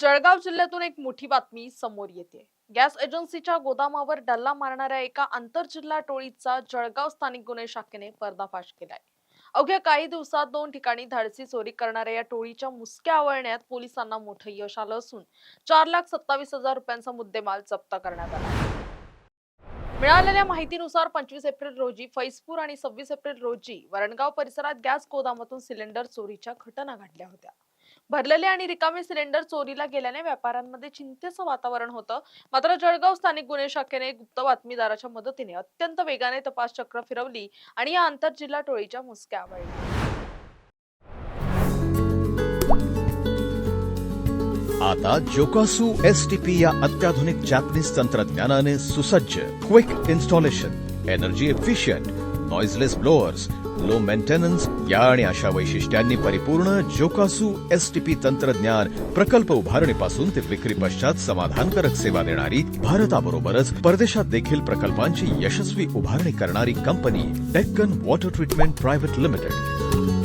जळगाव जिल्ह्यातून एक मोठी बातमी समोर येते। गॅस एजन्सीच्या गोदामावर डल्ला मारणाऱ्या एका आंतरजिल्हा टोळीचा जळगाव स्थानिक गुन्हे शाखेने पर्दाफाश केलाय। अवघ्या काही दिवसात 2 ठिकाणी धाडसी चोरी करणाऱ्या या टोळीच्या मुसक्या आवळण्यात पोलिसांना मोठं यश आलं असून 4,27,000 रुपयांचा मुद्देमाल जप्त करण्यात आला। मिळालेल्या माहितीनुसार 25 एप्रिल रोजी फैजपूर आणि 26 एप्रिल रोजी वरणगाव परिसरात गॅस गोदामातून सिलेंडर चोरीच्या घटना घडल्या होत्या। भरलेले आणि रिकामे सिलेंडर चोरीला गेल्याने व्यापाऱ्यांमध्ये चिंतेचं वातावरण होतं। मात्र जळगाव स्थानिक गुन्हे शाखेने गुप्त बातमीदाराच्या मदतीने अत्यंत वेगाने तपास चक्र फिरवली आणि या आंतरजिल्हा टोळीच्या मुसक्या आवळल्या। आता जोकासू एसटीपी या अत्याधुनिक जॅपनीज तंत्रज्ञानाने सुसज्ज quick installation, energy efficient, noiseless blowers, low maintenance या आणि अशा वैशिष्ट्यांनी परिपूर्ण जोकासू एसटीपी तंत्रज्ञान प्रकल्प उभारणीपासून ते विक्री पश्चात समाधानकारक सेवा देणारी, भारताबरोबरच परदेशात देखील प्रकल्पांची यशस्वी उभारणी करणारी company Deccan water treatment private limited.